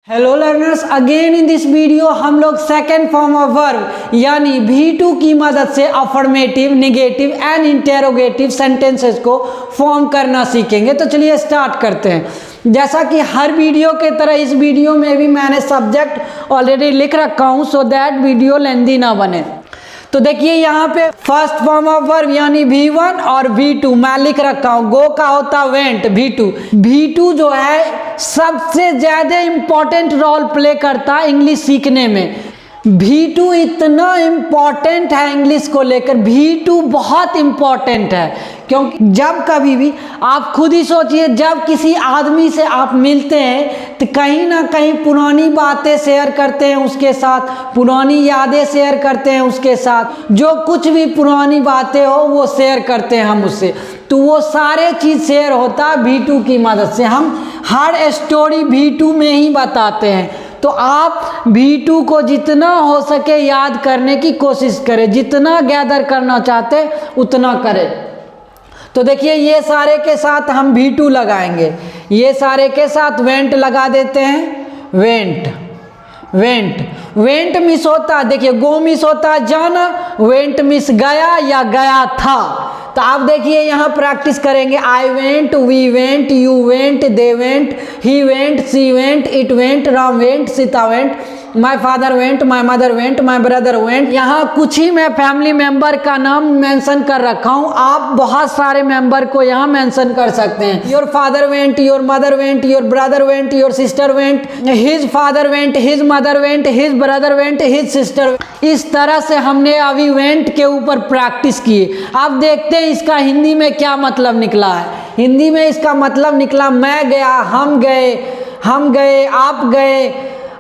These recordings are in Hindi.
Hello learners, again in this video हम लोग सेकेंड फॉर्म ऑफ वर्ब यानी V2 की मदद से affirmative, negative and interrogative sentences को फॉर्म करना सीखेंगे। तो चलिए स्टार्ट करते हैं। जैसा कि हर वीडियो के तरह इस वीडियो में भी मैंने सब्जेक्ट ऑलरेडी लिख रखा हूँ सो दैट वीडियो लेंदी ना बने। तो देखिए यहाँ पे फर्स्ट फॉर्म ऑफ वर्ब यानी V1 और V2 मैं लिख रखा हूँ। गो का होता वेंट, V2 जो है सबसे ज्यादा इंपॉर्टेंट रोल प्ले करता है इंग्लिश सीखने में। V2 इतना इम्पॉर्टेंट है इंग्लिश को लेकर, V2 बहुत इम्पॉर्टेंट है क्योंकि जब कभी भी आप खुद ही सोचिए, जब किसी आदमी से आप मिलते हैं तो कहीं ना कहीं पुरानी बातें शेयर करते हैं उसके साथ, पुरानी यादें शेयर करते हैं उसके साथ, जो कुछ भी पुरानी बातें हो वो शेयर करते हैं हम उससे। तो वो सारे चीज़ शेयर होता है V2 की मदद से। हम हर स्टोरी V2 में ही बताते हैं। तो आप V2 को जितना हो सके याद करने की कोशिश करें, जितना गैदर करना चाहते उतना करें। तो देखिए ये सारे के साथ हम V2 लगाएंगे, ये सारे के साथ वेंट लगा देते हैं। वेंट मिस होता, देखिए गो मिस होता जाना, वेंट मिस गया या गया था। तो आप देखिए यहाँ प्रैक्टिस करेंगे। I went, we went, you went, they went, he went, she went, it went, Ram went, Sita went, my father went, my mother went, my brother went. यहाँ कुछ ही मैं फैमिली मेंबर का नाम मेंशन कर रखा हूँ, आप बहुत सारे मेंबर को यहाँ मेंशन कर सकते हैं। Your father went, your mother went, your brother went, your sister went, his father went, his mother went, his brother went, his sister. इस तरह से हमने अभी वेंट के ऊपर प्रैक्टिस की। आप देखते हैं इसका हिंदी में क्या मतलब निकला है। हिंदी में इसका मतलब निकला मैं गया, हम गए,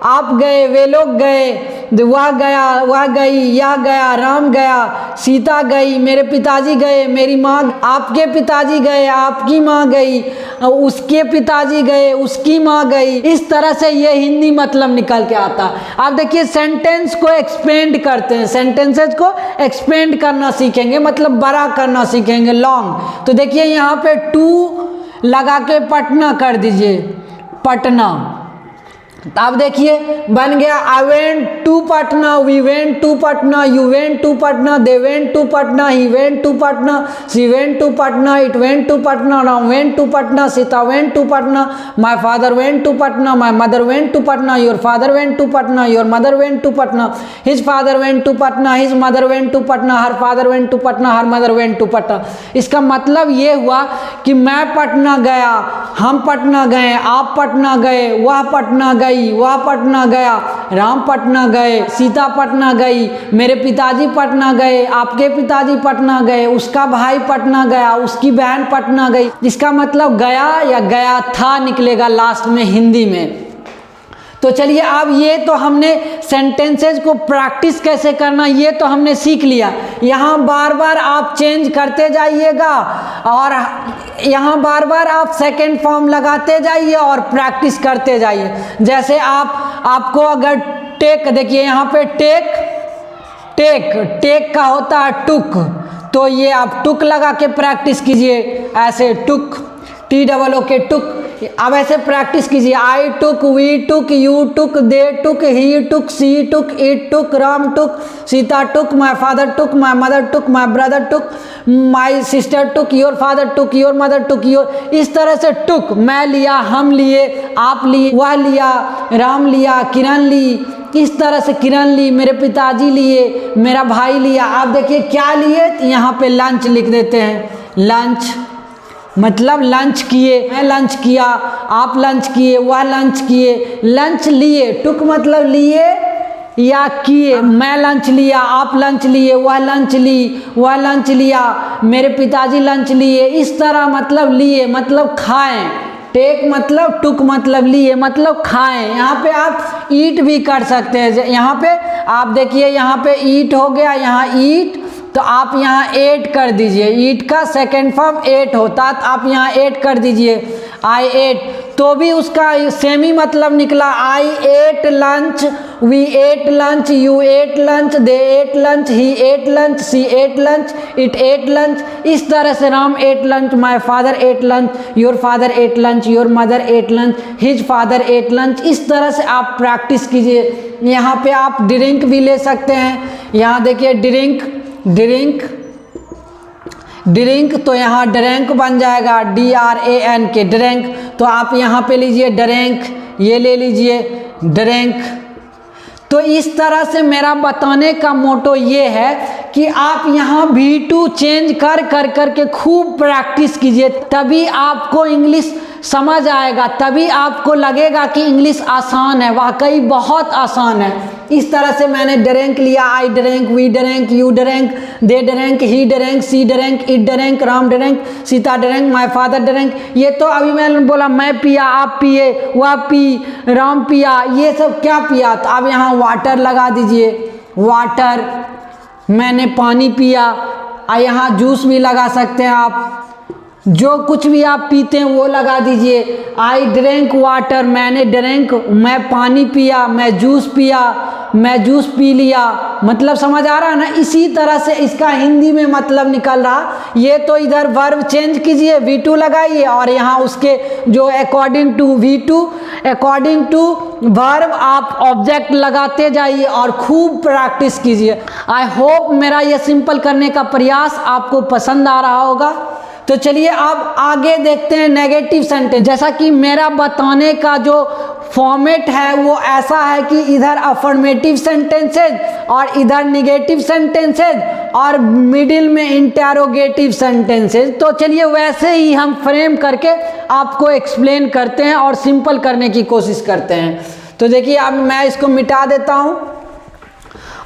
आप गए, वे लोग गए, वह गया, वह गई, यह गया, राम गया, सीता गई, मेरे पिताजी गए, मेरी माँ, आपके पिताजी गए, आपकी माँ गई, उसके पिताजी गए, उसकी माँ गई। इस तरह से ये हिंदी मतलब निकल के आता। आप देखिए सेंटेंस को एक्सपेंड करते हैं, सेंटेंसेस को एक्सपेंड करना सीखेंगे, मतलब बड़ा करना सीखेंगे, लॉन्ग। तो देखिए यहाँ पे टू लगा के पटना कर दीजिए, पटना। आप देखिए बन गया I went to Patna, we went to Patna, you went to Patna, they went to Patna, he went to Patna, she went to Patna, it went to Patna, Ram went to Patna, Sita went to Patna, my father went to Patna, my mother went to Patna, your father went to Patna, your mother went to Patna, his father went to Patna, his mother went to Patna, her father went to Patna, her mother went to Patna. इसका मतलब ये हुआ कि मैं पटना गया, हम पटना गए, आप पटना गए, वह पटना गई, वह पटना गया, राम पटना गए, सीता पटना गई, मेरे पिताजी पटना गए, आपके पिताजी पटना गए, उसका भाई पटना गया, उसकी बहन पटना गई। इसका मतलब गया या गया था निकलेगा लास्ट में हिंदी में। तो चलिए अब ये तो हमने सेंटेंसेस को प्रैक्टिस कैसे करना ये तो हमने सीख लिया। यहाँ बार बार आप चेंज करते जाइएगा और यहाँ बार बार आप सेकेंड फॉर्म लगाते जाइए और प्रैक्टिस करते जाइए। जैसे आपको अगर टेक, देखिए यहाँ पे टेक का होता है टुक, तो ये आप टुक लगा के प्रैक्टिस कीजिए, ऐसे टुक, TOOK टुक। अब ऐसे प्रैक्टिस कीजिए। I took, we took, you took, they took, he took, she took, it took, Ram took, Sita took, my father took, my mother took, my brother took, my sister took, your father took, your mother took, your. इस तरह से टुक, मैं लिया, हम लिए, आप लिए, वह लिया, राम लिया, किरण ली। इस तरह से किरण ली, मेरे पिताजी लिए, मेरा भाई लिया। आप देखिए क्या लिए, यहाँ पे लंच लिख देते हैं। लंच मतलब लंच किए, मैं लंच किया, आप लंच किए, वह लंच किए, लंच लिए। टुक मतलब लिए या किए। मैं लंच लिया, आप लंच लिए, वह लंच ली, वह लंच लिया, मेरे पिताजी लंच लिए। इस तरह मतलब लिए मतलब खाएं। टेक मतलब टुक मतलब लिए मतलब खाएं। यहाँ पे आप ईट भी कर सकते हैं। यहाँ पे आप देखिए, यहाँ पे ईट हो गया, यहाँ ईट, तो आप यहाँ 8 कर दीजिए। ईट का सेकेंड फॉर्म 8 होता, तो आप यहाँ 8 कर दीजिए, आई 8। तो भी उसका सेम ही मतलब निकला। I ate lunch, we ate lunch, you ate lunch, they ate lunch, he ate lunch, she ate lunch, it ate lunch. इस तरह से Ram ate lunch, my father ate lunch, your father ate lunch, your mother ate lunch, his father ate lunch. इस तरह से आप प्रैक्टिस कीजिए। यहाँ पे आप ड्रिंक भी ले सकते हैं। यहाँ देखिए ड्रिंक, ड्रिंक, ड्रिंक, तो यहाँ ड्रैंक बन जाएगा, DRANK, ड्रैंक। तो आप यहाँ पे लीजिए ड्रैंक, ये ले लीजिए ड्रैंक। तो इस तरह से मेरा बताने का मोटो ये है कि आप यहाँ V2 चेंज कर के खूब प्रैक्टिस कीजिए, तभी आपको इंग्लिश समझ आएगा, तभी आपको लगेगा कि इंग्लिश आसान है। वाकई बहुत आसान है। इस तरह से मैंने ड्रैंक लिया, I drank, we drank, you drank, they drank, he drank, she drank, it drank, Ram drank, Sita drank, my father drank. ये तो अभी मैंने बोला मैं पिया, आप पिए, वह पी, राम पिया, ये सब क्या पिया। तो अब यहाँ वाटर लगा दीजिए, वाटर, मैंने पानी पिया। यहाँ जूस भी लगा सकते हैं आप, जो कुछ भी आप पीते हैं वो लगा दीजिए। आई ड्रिंक वाटर, मैंने ड्रिंक, मैं पानी पिया, मैं जूस पिया, मैं जूस पी लिया। मतलब समझ आ रहा है ना। इसी तरह से इसका हिंदी में मतलब निकल रहा। ये तो इधर वर्ब चेंज कीजिए, V2 लगाइए, और यहाँ उसके जो according to V2, according to verb आप ऑब्जेक्ट लगाते जाइए और खूब प्रैक्टिस कीजिए। आई होप मेरा ये सिंपल करने का प्रयास आपको पसंद आ रहा होगा। तो चलिए अब आगे देखते हैं नेगेटिव सेंटेंस। जैसा कि मेरा बताने का जो फॉर्मेट है वो ऐसा है कि इधर अफर्मेटिव सेंटेंसेज और इधर निगेटिव सेंटेंसेज और मिडिल में इंटेरोगेटिव सेंटेंसेज। तो चलिए वैसे ही हम फ्रेम करके आपको एक्सप्लेन करते हैं और सिंपल करने की कोशिश करते हैं। तो देखिए अब मैं इसको मिटा देता हूँ,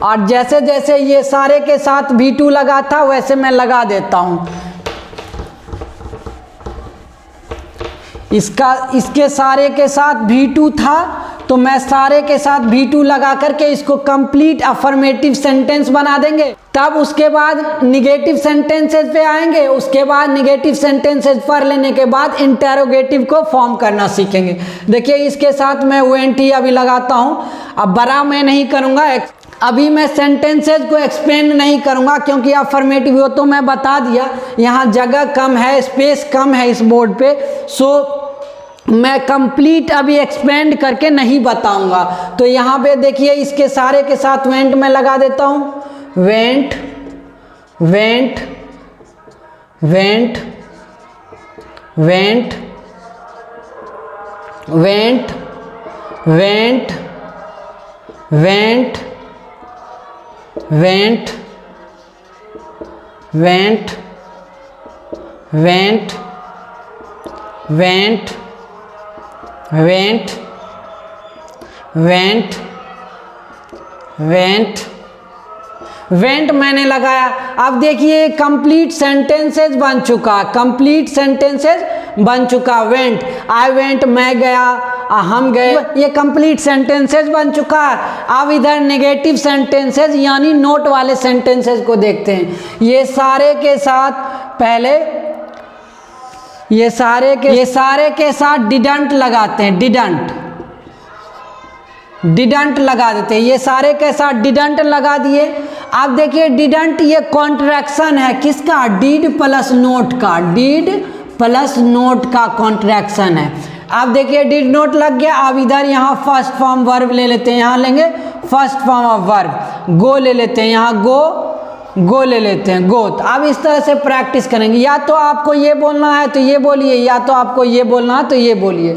और जैसे जैसे ये सारे के साथ V2 लगा था वैसे मैं लगा देता हूँ। इसके सारे के साथ V2 था, तो मैं सारे के साथ V2 लगा करके इसको कंप्लीट अफर्मेटिव सेंटेंस बना देंगे। तब उसके बाद निगेटिव सेंटेंसेस पे आएंगे। उसके बाद निगेटिव सेंटेंसेस पढ़ लेने के बाद इंटेरोगेटिव को फॉर्म करना सीखेंगे। देखिए इसके साथ मैं ONT अभी लगाता हूँ। अब बड़ा मैं नहीं करूँगा, अभी मैं सेंटेंसेस को एक्सप्लेन नहीं करूँगा क्योंकि अफर्मेटिव हो तो मैं बता दिया। यहाँ जगह कम है, स्पेस कम है इस बोर्ड पे, सो मैं कंप्लीट अभी एक्सपेंड करके नहीं बताऊंगा। तो यहाँ पे देखिए इसके सारे के साथ वेंट मैं लगा देता हूँ। Went, went, went, went, went, went, went, went, went, went, went, went, went, went, went मैंने लगाया। अब देखिए कंप्लीट सेंटेंसेस बन चुका, कंप्लीट सेंटेंसेस बन चुका। वेंट, आई वेंट, मैं गया, हम गए, ये कंप्लीट सेंटेंसेस बन चुका है। अब इधर नेगेटिव सेंटेंसेस यानी नोट वाले सेंटेंसेस को देखते हैं। ये सारे के साथ पहले ये सारे के साथ डिडंट लगाते हैं, डिडंट, डिडंट लगा देते हैं। ये सारे के साथ डिडंट लगा दिए। अब देखिए डिडंट ये कॉन्ट्रैक्शन है किसका, डिड प्लस नोट का, डिड प्लस नोट का कॉन्ट्रैक्शन है। अब देखिए डिड नोट लग गया। अब इधर यहाँ फर्स्ट फॉर्म वर्ब ले लेते हैं, यहाँ लेंगे फर्स्ट फॉर्म ऑफ वर्ब, गो ले लेते हैं, यहाँ गो ले लेते हैं, गो। तो अब इस तरह से प्रैक्टिस करेंगे। या तो आपको ये बोलना है तो ये बोलिए, या तो आपको ये बोलना है तो ये बोलिए।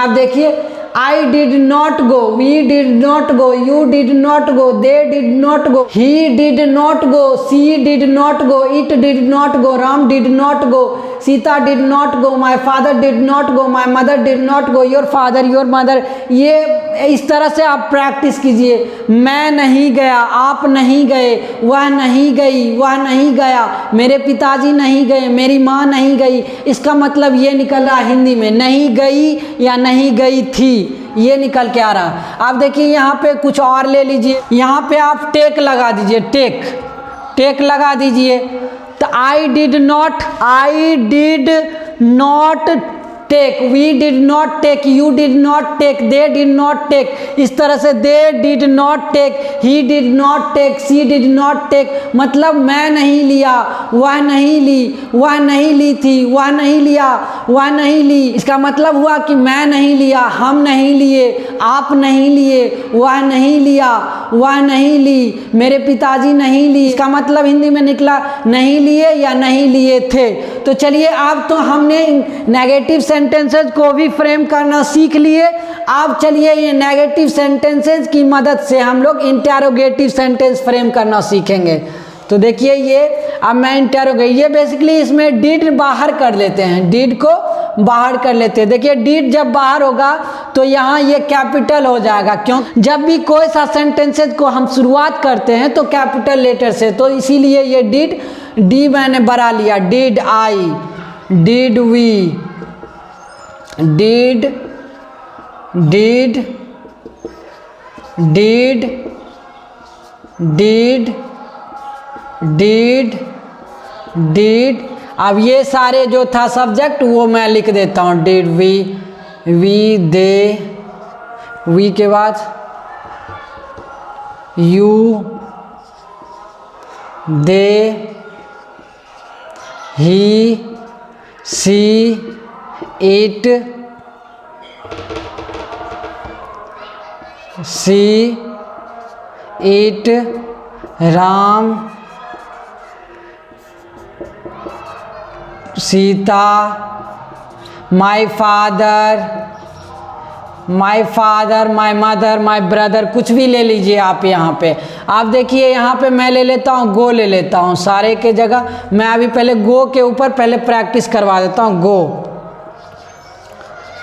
अब देखिए I did not go, we did not go, you did not go, they did not go, he did not go, she did not go, it did not go, Ram did not go, Sita did not go, my father did not go, my mother did not go, your father, your mother। ये इस तरह से आप प्रैक्टिस कीजिए। मैं नहीं गया, आप नहीं गए, वह नहीं गई, वह नहीं गया, मेरे पिताजी नहीं गए, मेरी माँ नहीं गई। इसका मतलब ये निकल रहा हिंदी में नहीं गई या नहीं गई थी, ये निकल के आ रहा। अब देखिए यहाँ पे कुछ और ले लीजिए। यहाँ पे आप टेक लगा दीजिए, टेक, टेक लगा दीजिए। तो I did not take, we did not take, you did not take, they did not take, इस तरह से they did not take, he did not take, she did not take, मतलब मैं नहीं लिया, वह नहीं ली, वह नहीं ली थी, वह नहीं लिया, वह नहीं ली। इसका मतलब हुआ कि मैं नहीं लिया, हम नहीं लिए, आप नहीं लिए, वह नहीं लिया, वह नहीं ली, मेरे पिताजी नहीं ली। इसका मतलब हिंदी में निकला नहीं लिए या नहीं लिए थे। तो चलिए अब तो हमने नेगेटिव सेंटेंसेस को भी फ्रेम करना सीख लिए। अब चलिए ये नेगेटिव सेंटेंसेस की मदद से हम लोग इंटरोगेटिव सेंटेंस फ्रेम करना सीखेंगे। तो देखिए ये अब मैं इंटरोगेट, ये बेसिकली इसमें डिड बाहर कर लेते हैं, डिड को बाहर कर लेते हैं। देखिए डिड जब बाहर होगा तो यहाँ ये कैपिटल हो जाएगा, क्यों? जब भी कोई सा सेंटेंसेस को हम शुरुआत करते हैं तो कैपिटल लेटर से, तो इसीलिए ये डिड, डी मैंने बड़ा लिया, did I, did we, did, did, did, did, did, did. अब ये सारे जो था सब्जेक्ट वो मैं लिख देता हूँ, did we, we they, we के बाद you, they, he, she, it, she, it, Ram, Sita, my father, my father, my mother, my brother, कुछ भी ले लीजिए आप यहाँ पे। आप देखिए यहाँ पे मैं ले लेता हूँ गो, ले लेता हूँ सारे के जगह। मैं अभी पहले गो के ऊपर पहले प्रैक्टिस करवा देता हूँ, गो,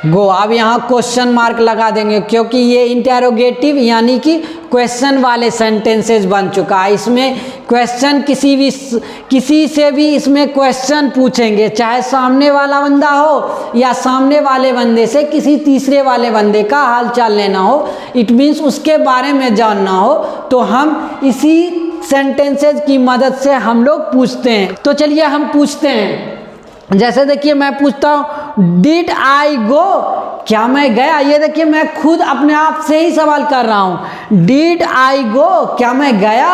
गो। अब यहाँ क्वेश्चन मार्क लगा देंगे क्योंकि ये इंटरोगेटिव यानी कि क्वेश्चन वाले सेंटेंसेस बन चुका है। इसमें क्वेश्चन किसी से भी इसमें क्वेश्चन पूछेंगे, चाहे सामने वाला बंदा हो या सामने वाले बंदे से किसी तीसरे वाले बंदे का हाल चाल लेना हो, इट मीन्स उसके बारे में जानना हो, तो हम इसी सेंटेंसेस की मदद से हम लोग पूछते हैं। तो चलिए हम पूछते हैं। जैसे देखिए मैं पूछता हूँ डिड आई गो, क्या मैं गया? ये देखिए मैं खुद अपने आप से ही सवाल कर रहा हूँ, डिड आई गो, क्या मैं गया?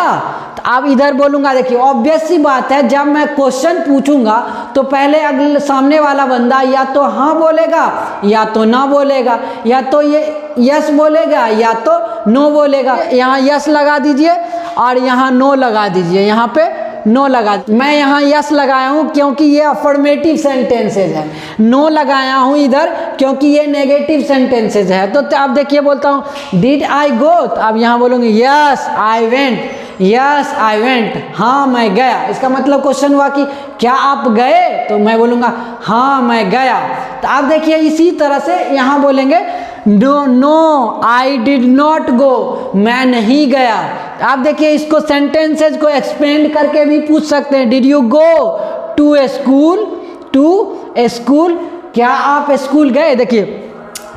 तो अब इधर बोलूँगा, देखिए ऑब्वियस सी बात है, जब मैं क्वेश्चन पूछूंगा तो पहले अगले सामने वाला बंदा या तो हाँ बोलेगा या तो ना बोलेगा, या तो ये यस बोलेगा या तो नो बोलेगा। यहाँ यस लगा दीजिए और यहाँ नो लगा दीजिए, यहाँ पे नो लगा। मैं यहाँ यस लगाया हूँ क्योंकि ये अफर्मेटिव सेंटेंसेज है, नो लगाया हूँ इधर क्योंकि ये नेगेटिव सेंटेंसेज है। तो अब देखिए बोलता हूँ डिड आई गो, तो अब यहाँ बोलूँगी yes I went, yes I went, हाँ मैं गया। इसका मतलब क्वेश्चन हुआ कि क्या आप गए? तो मैं बोलूँगा हाँ मैं गया। तो आप देखिए इसी तरह से यहाँ बोलेंगे no, no I did not go, मैं नहीं गया। आप देखिए इसको सेंटेंसेज को एक्सपेंड करके भी पूछ सकते हैं, did you go to a school, to a school, क्या आप स्कूल गए? देखिए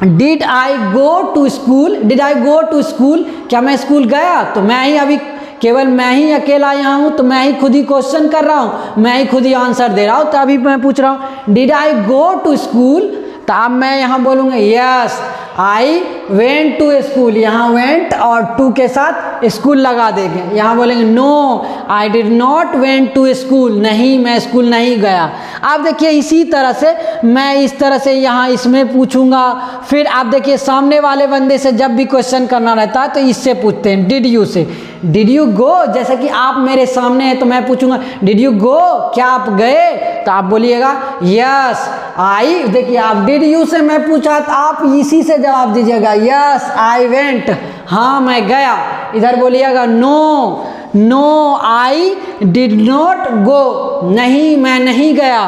did I go to school, did I go to school, क्या मैं स्कूल गया? तो मैं ही अभी केवल मैं ही अकेला यहाँ हूँ, तो मैं ही खुद ही क्वेश्चन कर रहा हूँ, मैं ही खुद ही आंसर दे रहा हूँ। तो अभी मैं पूछ रहा हूँ did I go to school, तो अब मैं यहाँ बोलूँगा yes I went to school, यहाँ वेंट और टू के साथ स्कूल लगा देंगे। यहाँ बोलेंगे no I did not went to school, नहीं मैं स्कूल नहीं गया। आप देखिए इसी तरह से मैं इस तरह से यहाँ इसमें पूछूंगा। फिर आप देखिए सामने वाले बंदे से जब भी क्वेश्चन करना रहता है तो इससे पूछते हैं डिड यू से, डिड यू गो, जैसे कि आप मेरे सामने हैं तो मैं पूछूंगा डिड यू गो, क्या आप गए? तो आप बोलिएगा यस आई। देखिए आप डिड यू से मैं पूछा तो आप इसी से जवाब दीजिएगा यस आई वेंट, हाँ मैं गया। इधर बोलिएगा no, no I did not go, नहीं मैं नहीं गया।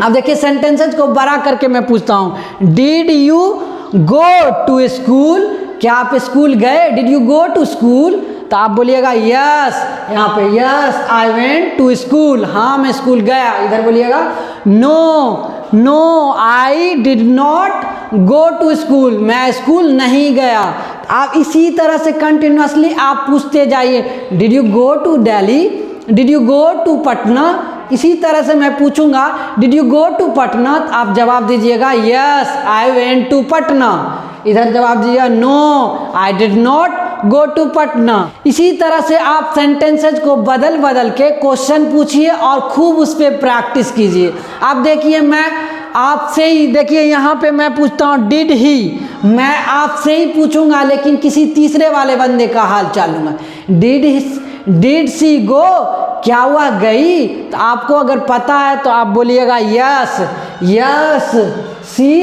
अब देखिए सेंटेंसेस को बड़ा करके मैं पूछता हूँ did you go to school, क्या आप स्कूल गए? Did you go to school, तो आप बोलिएगा यस, यहाँ पे yes I went to school, हाँ मैं स्कूल गया। इधर बोलिएगा no, no I did not go to school, मैं स्कूल नहीं गया। आप इसी तरह से कंटिन्यूअसली आप पूछते जाइए did you go to Delhi, did you go to Patna, इसी तरह से मैं पूछूंगा did you go to Patna, आप जवाब दीजिएगा yes I went to Patna. इधर जवाब दीजिएगा no I did not go to Patna. इसी तरह से आप सेंटेंसेज को बदल बदल के क्वेश्चन पूछिए और खूब उस पर प्रैक्टिस कीजिए। आप देखिए मैं आपसे ही, देखिए यहाँ पे मैं पूछता हूँ डिड ही, मैं आपसे ही पूछूंगा लेकिन किसी तीसरे वाले बंदे का हाल चालूंगा। डिड सी गो, क्या हुआ गई? तो आपको अगर पता है तो आप बोलिएगा yes yes she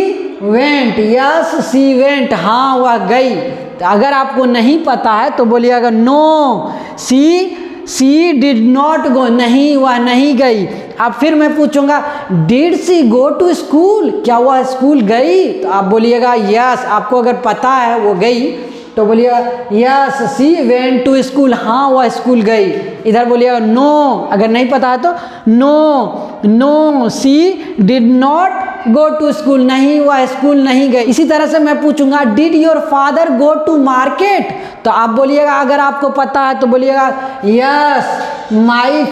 went, yes she went, हाँ वह गई। तो अगर आपको नहीं पता है तो बोलिएगा no she did not go, नहीं वह नहीं गई। अब फिर मैं पूछूंगा did she go to school, क्या वह स्कूल गई? तो आप बोलिएगा यस, आपको अगर पता है वो गई तो बोलिएगा yes she went to school, हाँ वह स्कूल गई। इधर बोलिएगा नो, अगर नहीं पता है तो no she did not go to school, नहीं वह स्कूल नहीं गई। इसी तरह से मैं पूछूंगा did your father go to market, तो आप बोलिएगा अगर आपको पता है तो बोलिएगा yes my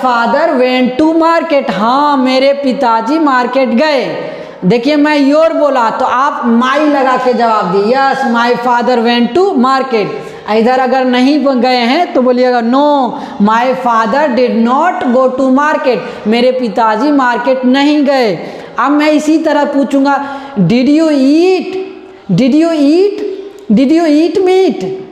father went to market, हाँ मेरे पिताजी मार्केट गए। देखिए मैं योर बोला तो आप माई लगा के जवाब दिए yes my father went to market. इधर अगर नहीं गए हैं तो बोलिएगा no my father did not go to market, मेरे पिताजी मार्केट नहीं गए। अब मैं इसी तरह पूछूंगा did you eat meat,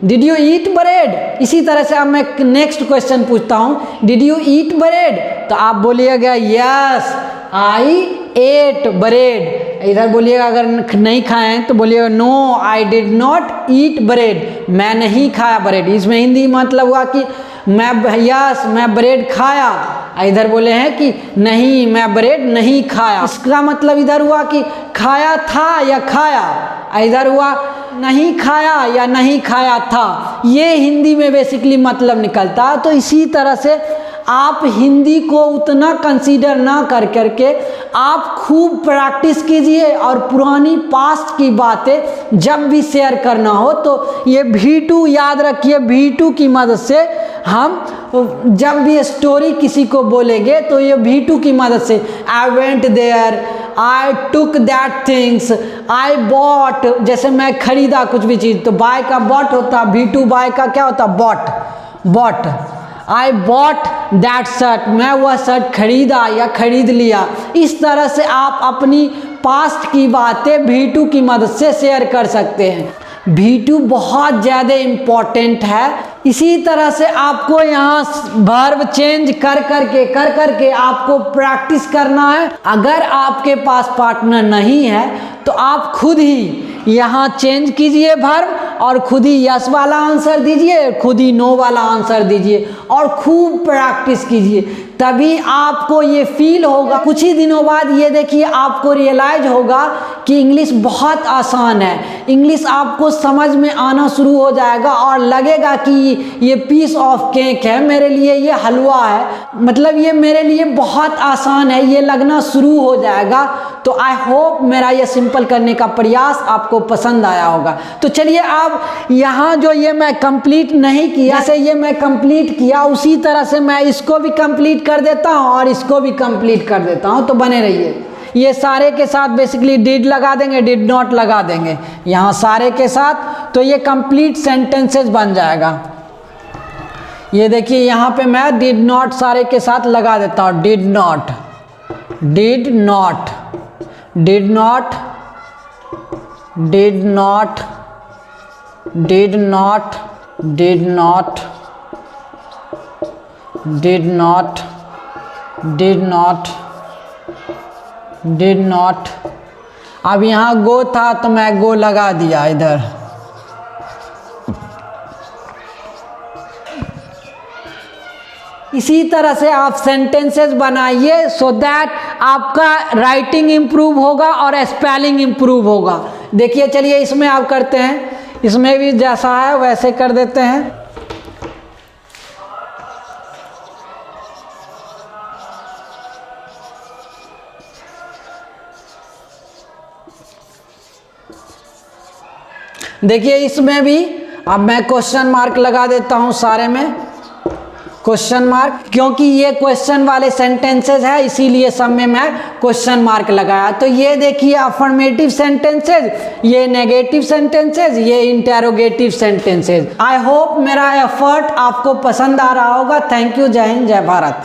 did you eat bread. इसी तरह से अब मैं नेक्स्ट क्वेश्चन पूछता हूँ डिड यू ईट ब्रेड, तो आप बोलिएगा यस आई एट ब्रेड। इधर बोलिएगा अगर नहीं खाए हैं तो बोलिएगा no I did not eat bread, मैं नहीं खाया ब्रेड। इसमें हिंदी मतलब हुआ कि मैं ब्रेड खाया, इधर बोले हैं कि नहीं मैं ब्रेड नहीं खाया। इसका मतलब इधर हुआ कि खाया था या खाया, इधर हुआ नहीं खाया या नहीं खाया था। ये हिंदी में बेसिकली मतलब निकलता है। तो इसी तरह से आप हिंदी को उतना कंसीडर ना कर करके आप खूब प्रैक्टिस कीजिए और पुरानी पास्ट की बातें जब भी शेयर करना हो तो ये V2 याद रखिए। V2 की मदद से हम जब भी स्टोरी किसी को बोलेंगे तो ये V2 की मदद से I went there, I took that things, I bought, जैसे मैं खरीदा कुछ भी चीज़ तो बाय का बॉट होता, V2 बाय का क्या होता bought. I bought that shirt, मैं वह शर्ट खरीदा या खरीद लिया। इस तरह से आप अपनी पास्ट की बातें V2 की मदद से शेयर कर सकते हैं। V2 बहुत ज़्यादा इम्पॉर्टेंट है। इसी तरह से आपको यहाँ वर्ब चेंज कर करके आपको प्रैक्टिस करना है। अगर आपके पास पार्टनर नहीं है तो आप खुद ही यहाँ चेंज कीजिए वर्ब और खुद ही यस वाला आंसर दीजिए, खुद ही नो वाला आंसर दीजिए और खूब प्रैक्टिस कीजिए, तभी आपको ये फील होगा। कुछ ही दिनों बाद ये देखिए आपको रियलाइज होगा कि इंग्लिश बहुत आसान है। इंग्लिश आपको समझ में आना शुरू हो जाएगा और लगेगा कि ये पीस ऑफ केक है मेरे लिए, ये हलवा है, मतलब ये मेरे लिए बहुत आसान है, ये लगना शुरू हो जाएगा। तो आई होप मेरा ये सिंपल करने का प्रयास आपको पसंद आया होगा। तो चलिए अब यहाँ जो ये मैं कंप्लीट नहीं किया, जैसे ये मैं कंप्लीट किया उसी तरह से मैं इसको भी कंप्लीट कर देता हूँ और इसको भी कंप्लीट कर देता हूँ। तो बने रहिए। ये सारे के साथ बेसिकली डिड लगा देंगे, डिड नॉट लगा देंगे यहाँ सारे के साथ, तो ये कंप्लीट सेंटेंसेस बन जाएगा। ये देखिए यहाँ पे मैं डिड नॉट सारे के साथ लगा देता हूँ। Did not, did not, did not, did not, did not, did not, did not, did not, did not. अब यहाँ गो था तो मैं गो लगा दिया इधर। इसी तरह से आप सेंटेंसेस बनाइए सो दैट आपका राइटिंग इम्प्रूव होगा और स्पेलिंग इम्प्रूव होगा। देखिए चलिए इसमें आप करते हैं, इसमें भी जैसा है वैसे कर देते हैं। देखिए इसमें भी अब मैं क्वेश्चन मार्क लगा देता हूं सारे में। क्वेश्चन मार्क, क्योंकि ये क्वेश्चन वाले सेंटेंसेस है इसीलिए सब में मैं क्वेश्चन मार्क लगाया। तो ये देखिए अफर्मेटिव सेंटेंसेस, ये नेगेटिव सेंटेंसेस, ये इंटेरोगेटिव सेंटेंसेस। आई होप मेरा एफर्ट आपको पसंद आ रहा होगा। Thank you. जय हिंद, जय भारत।